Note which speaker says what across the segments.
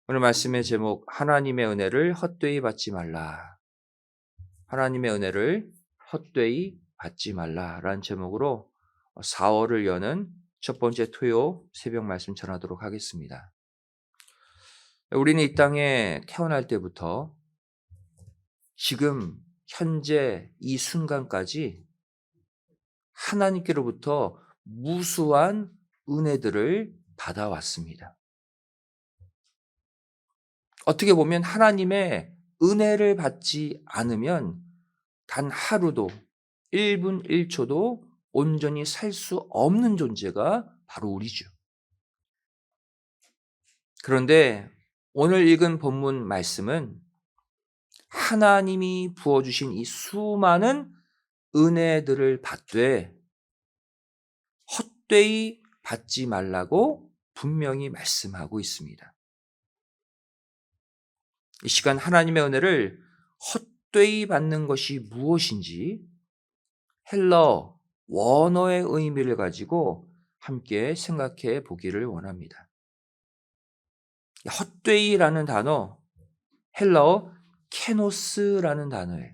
Speaker 1: 오늘 말씀의 제목, 하나님의 은혜를 헛되이 받지 말라. 하나님의 은혜를 헛되이 받지 말라라는 제목으로 4월을 여는 첫 번째 토요 새벽 말씀 전하도록 하겠습니다. 우리는 이 땅에 태어날 때부터 지금 현재 이 순간까지 하나님께로부터 무수한 은혜들을 받아왔습니다. 어떻게 보면 하나님의 은혜를 받지 않으면 단 하루도 1분 1초도 온전히 살 수 없는 존재가 바로 우리죠. 그런데 오늘 읽은 본문 말씀은 하나님이 부어주신 이 수많은 은혜들을 받되 헛되이 받지 말라고 분명히 말씀하고 있습니다. 이 시간 하나님의 은혜를 헛되이 받는 것이 무엇인지 헬러 원어의 의미를 가지고 함께 생각해 보기를 원합니다. 헛되이라는 단어, 헬러어 케노스라는 단어예요.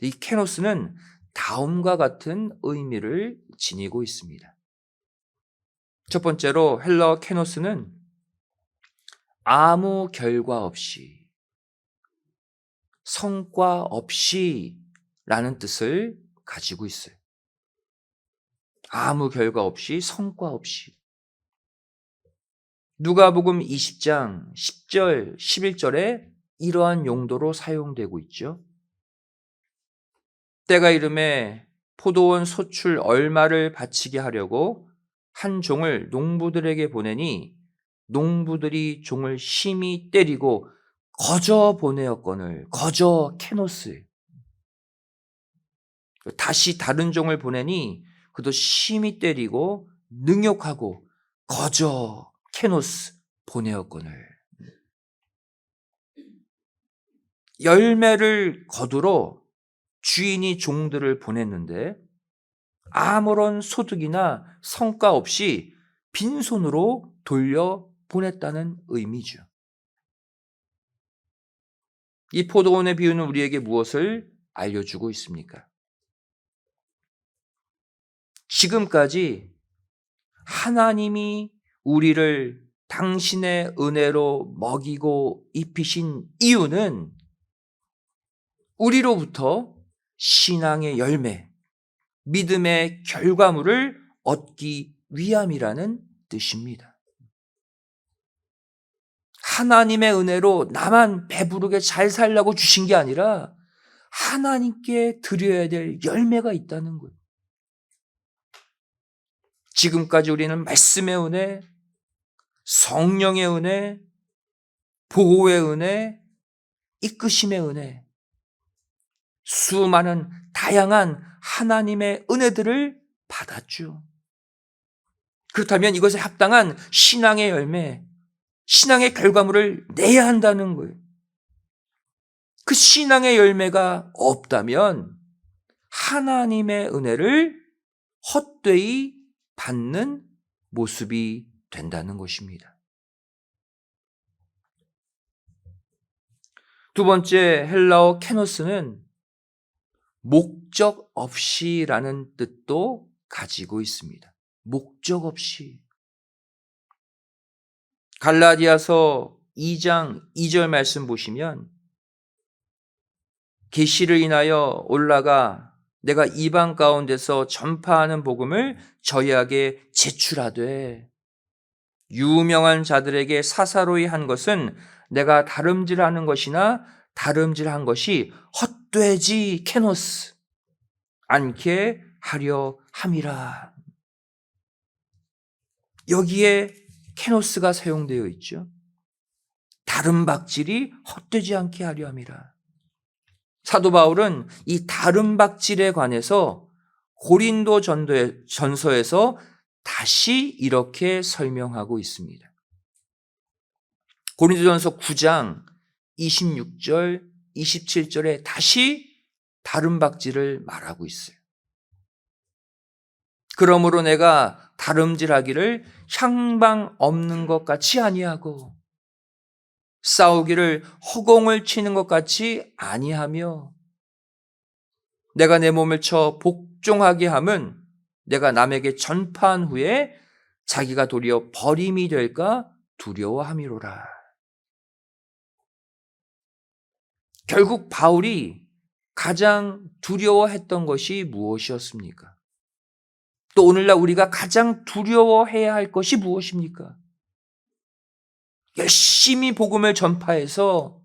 Speaker 1: 이 케노스는 다음과 같은 의미를 지니고 있습니다. 첫 번째로 헬러어 케노스는 아무 결과 없이, 성과 없이 라는 뜻을 가지고 있어요. 아무 결과 없이, 성과 없이. 누가복음 20장 10절, 11절에 이러한 용도로 사용되고 있죠. 때가 이름에 포도원 소출 얼마를 바치게 하려고 한 종을 농부들에게 보내니 농부들이 종을 심히 때리고 거저 보내었거늘. 거저 케노스. 다시 다른 종을 보내니 그도 심히 때리고 능욕하고 거저 케노스 보내었거늘. 열매를 거두러 주인이 종들을 보냈는데 아무런 소득이나 성과 없이 빈손으로 돌려 보냈다는 의미죠. 이 포도원의 비유는 우리에게 무엇을 알려주고 있습니까? 지금까지 하나님이 우리를 당신의 은혜로 먹이고 입히신 이유는 우리로부터 신앙의 열매, 믿음의 결과물을 얻기 위함이라는 뜻입니다. 하나님의 은혜로 나만 배부르게 잘 살려고 주신 게 아니라 하나님께 드려야 될 열매가 있다는 거예요. 지금까지 우리는 말씀의 은혜, 성령의 은혜, 보호의 은혜, 이끄심의 은혜, 수많은 다양한 하나님의 은혜들을 받았죠. 그렇다면 이것에 합당한 신앙의 열매, 신앙의 결과물을 내야 한다는 거예요. 그 신앙의 열매가 없다면 하나님의 은혜를 헛되이 받는 모습이 된다는 것입니다. 두 번째 헬라어 케노스는 목적 없이라는 뜻도 가지고 있습니다. 목적 없이. 갈라디아서 2장 2절 말씀 보시면 계시를 인하여 올라가 내가 이방 가운데서 전파하는 복음을 저희에게 제출하되 유명한 자들에게 사사로이 한 것은 내가 다름질하는 것이나 다름질한 것이 헛되지 케노스 않게 하려 함이라. 여기에 케노스가 사용되어 있죠. 다른 박질이 헛되지 않게 하려 함이라. 사도 바울은 이 다른 박질에 관해서 고린도 전서에서 다시 이렇게 설명하고 있습니다. 고린도전서 9장 26절, 27절에 다시 다른 박질을 말하고 있어요. 그러므로 내가 다름질하기를 향방 없는 것 같이 아니하고 싸우기를 허공을 치는 것 같이 아니하며 내가 내 몸을 쳐 복종하게 함은 내가 남에게 전파한 후에 자기가 도리어 버림이 될까 두려워함이로라. 결국 바울이 가장 두려워했던 것이 무엇이었습니까? 또 오늘날 우리가 가장 두려워해야 할 것이 무엇입니까? 열심히 복음을 전파해서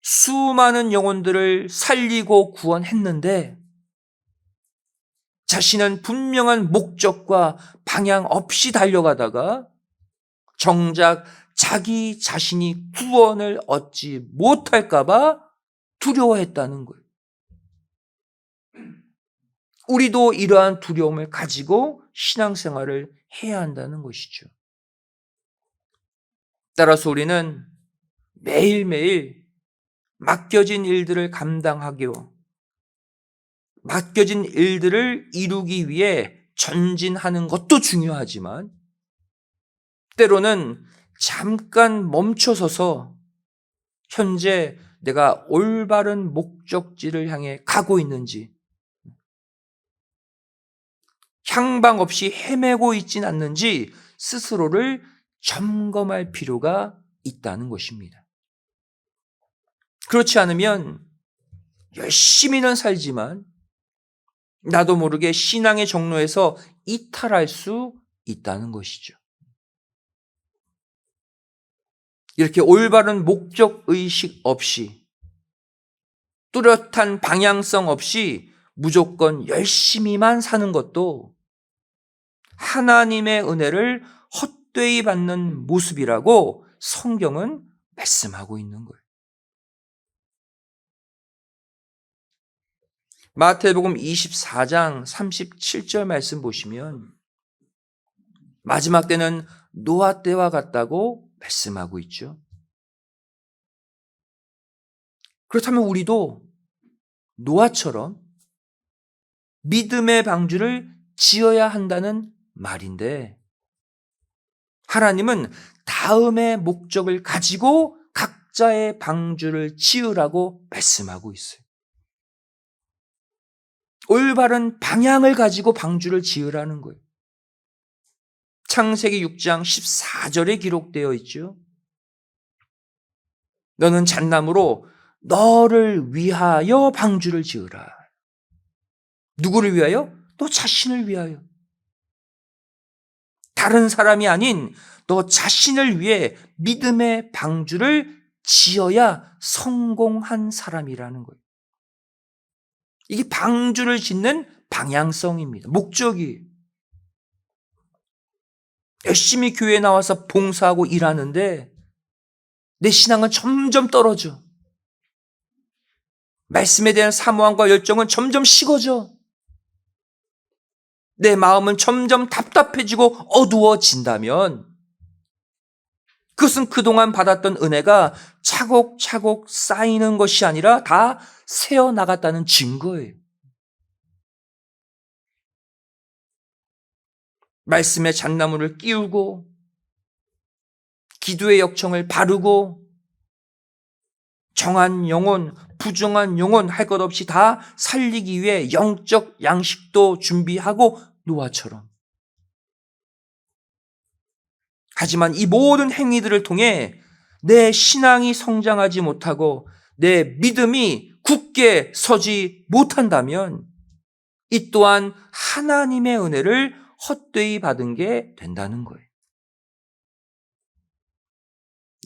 Speaker 1: 수많은 영혼들을 살리고 구원했는데 자신은 분명한 목적과 방향 없이 달려가다가 정작 자기 자신이 구원을 얻지 못할까 봐 두려워했다는 거예요. 우리도 이러한 두려움을 가지고 신앙생활을 해야 한다는 것이죠. 따라서 우리는 매일매일 맡겨진 일들을 감당하고 맡겨진 일들을 이루기 위해 전진하는 것도 중요하지만 때로는 잠깐 멈춰서서 현재 내가 올바른 목적지를 향해 가고 있는지, 향방 없이 헤매고 있진 않는지 스스로를 점검할 필요가 있다는 것입니다. 그렇지 않으면 열심히는 살지만 나도 모르게 신앙의 정로에서 이탈할 수 있다는 것이죠. 이렇게 올바른 목적의식 없이 뚜렷한 방향성 없이 무조건 열심히만 사는 것도 하나님의 은혜를 헛되이 받는 모습이라고 성경은 말씀하고 있는 거예요. 마태복음 24장 37절 말씀 보시면 마지막 때는 노아 때와 같다고 말씀하고 있죠. 그렇다면 우리도 노아처럼 믿음의 방주를 지어야 한다는 말인데 하나님은 다음의 목적을 가지고 각자의 방주를 지으라고 말씀하고 있어요. 올바른 방향을 가지고 방주를 지으라는 거예요. 창세기 6장 14절에 기록되어 있죠. 너는 잣나무로 너를 위하여 방주를 지으라. 누구를 위하여? 너 자신을 위하여. 다른 사람이 아닌 너 자신을 위해 믿음의 방주를 지어야 성공한 사람이라는 거예요. 이게 방주를 짓는 방향성입니다. 목적이. 열심히 교회에 나와서 봉사하고 일하는데 내 신앙은 점점 떨어져. 말씀에 대한 사모함과 열정은 점점 식어져. 내 마음은 점점 답답해지고 어두워진다면 그것은 그동안 받았던 은혜가 차곡차곡 쌓이는 것이 아니라 다 새어나갔다는 증거예요. 말씀의 잣나무를 끼우고 기도의 역청을 바르고 정한 영혼, 부정한 영혼 할 것 없이 다 살리기 위해 영적 양식도 준비하고 노아처럼. 하지만 이 모든 행위들을 통해 내 신앙이 성장하지 못하고 내 믿음이 굳게 서지 못한다면 이 또한 하나님의 은혜를 헛되이 받은 게 된다는 거예요.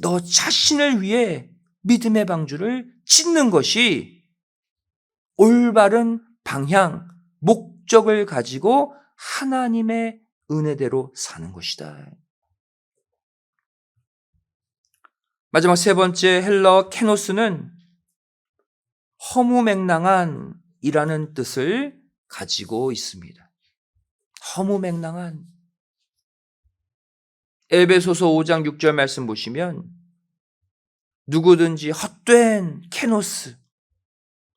Speaker 1: 너 자신을 위해 믿음의 방주를 짓는 것이 올바른 방향, 목적을 가지고 하나님의 은혜대로 사는 것이다. 마지막 세 번째 헬러 케노스는 허무맹랑한 이라는 뜻을 가지고 있습니다. 허무맹랑한. 에베소서 5장 6절 말씀 보시면 누구든지 헛된 케노스,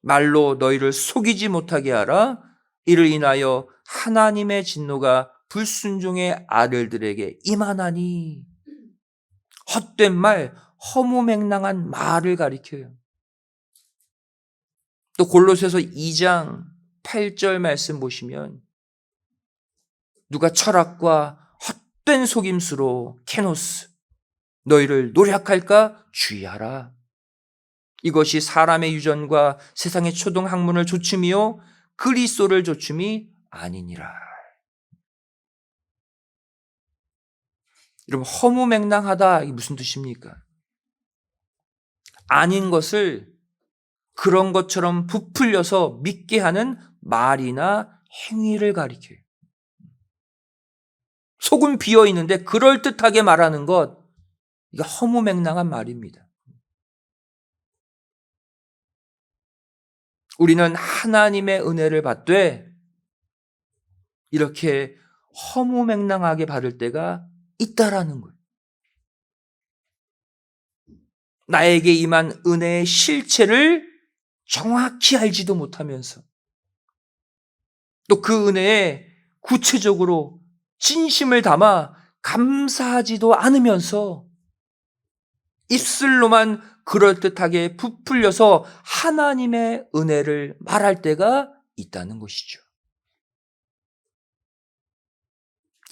Speaker 1: 말로 너희를 속이지 못하게 하라. 이를 인하여 하나님의 진노가 불순종의 아들들에게 임하나니. 헛된 말, 허무맹랑한 말을 가리켜요. 또 골로새서 2장 8절 말씀 보시면 누가 철학과 헛된 속임수로 케노스 너희를 노략할까 주의하라. 이것이 사람의 유전과 세상의 초등 학문을 조춤이요 그리스도를 조춤이 아니니라. 여러분, 허무맹랑하다 이게 무슨 뜻입니까? 아닌 것을 그런 것처럼 부풀려서 믿게 하는 말이나 행위를 가리켜요. 속은 비어 있는데 그럴듯하게 말하는 것, 이게 허무맹랑한 말입니다. 우리는 하나님의 은혜를 받되 이렇게 허무맹랑하게 받을 때가 있다라는 거예요. 나에게 임한 은혜의 실체를 정확히 알지도 못하면서 또 그 은혜에 구체적으로 진심을 담아 감사하지도 않으면서 입술로만 그럴듯하게 부풀려서 하나님의 은혜를 말할 때가 있다는 것이죠.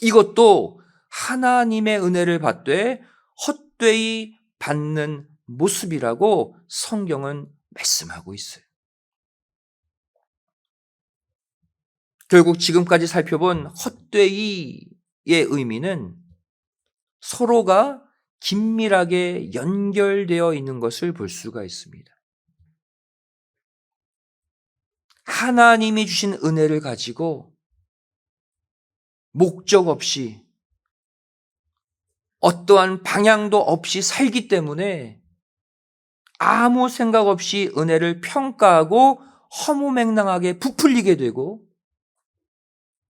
Speaker 1: 이것도 하나님의 은혜를 받되 헛되이 받는 모습이라고 성경은 말씀하고 있어요. 결국 지금까지 살펴본 헛되이의 의미는 서로가 긴밀하게 연결되어 있는 것을 볼 수가 있습니다. 하나님이 주신 은혜를 가지고 목적 없이 어떠한 방향도 없이 살기 때문에 아무 생각 없이 은혜를 평가하고 허무맹랑하게 부풀리게 되고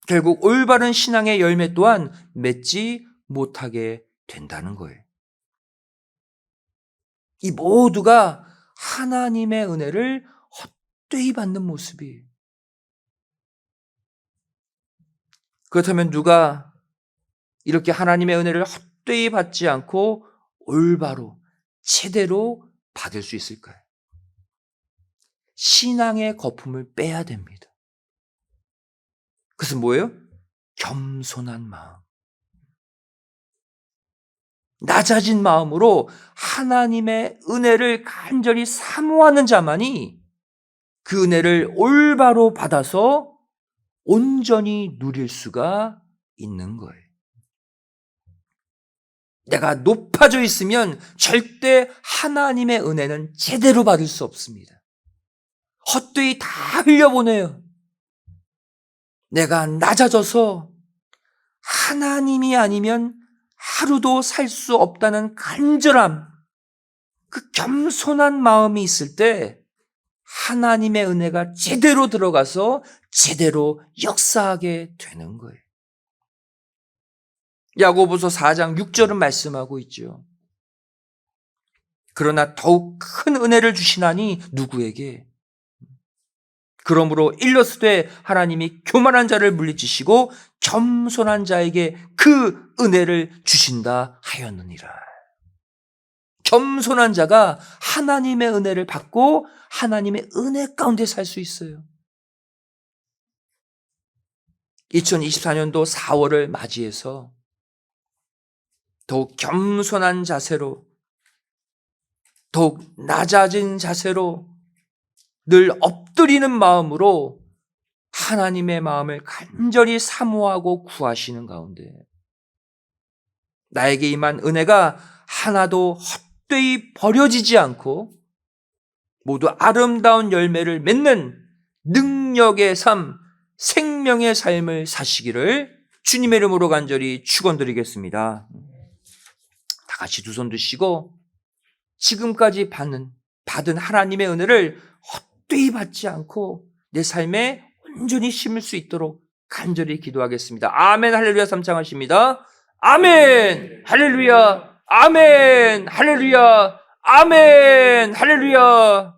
Speaker 1: 결국 올바른 신앙의 열매 또한 맺지 못하게 된다는 거예요. 이 모두가 하나님의 은혜를 헛되이 받는 모습이에요. 그렇다면 누가 이렇게 하나님의 은혜를 헛되이 받지 않고 올바로 제대로 받을 수 있을까요? 신앙의 거품을 빼야 됩니다. 그것은 뭐예요? 겸손한 마음. 낮아진 마음으로 하나님의 은혜를 간절히 사모하는 자만이 그 은혜를 올바로 받아서 온전히 누릴 수가 있는 거예요. 내가 높아져 있으면 절대 하나님의 은혜는 제대로 받을 수 없습니다. 헛되이 다 흘려보내요. 내가 낮아져서 하나님이 아니면 하루도 살 수 없다는 간절함, 그 겸손한 마음이 있을 때 하나님의 은혜가 제대로 들어가서 제대로 역사하게 되는 거예요. 야고보서 4장 6절은 말씀하고 있죠. 그러나 더욱 큰 은혜를 주시나니 누구에게? 그러므로 일러스되 하나님이 교만한 자를 물리치시고 겸손한 자에게 그 은혜를 주신다 하였느니라. 겸손한 자가 하나님의 은혜를 받고 하나님의 은혜 가운데 살 수 있어요. 2024년도 4월을 맞이해서 더욱 겸손한 자세로, 더욱 낮아진 자세로 늘 엎드리는 마음으로 하나님의 마음을 간절히 사모하고 구하시는 가운데 나에게 임한 은혜가 하나도 헛되이 버려지지 않고 모두 아름다운 열매를 맺는 능력의 삶, 생명의 삶을 사시기를 주님의 이름으로 간절히 축원드리겠습니다. 다 같이 두 손 드시고 지금까지 받은 하나님의 은혜를 헛되이 받지 않고 내 삶에 온전히 심을 수 있도록 간절히 기도하겠습니다. 아멘 할렐루야 삼창하십니다. 아멘 할렐루야 아멘 할렐루야 아멘 할렐루야.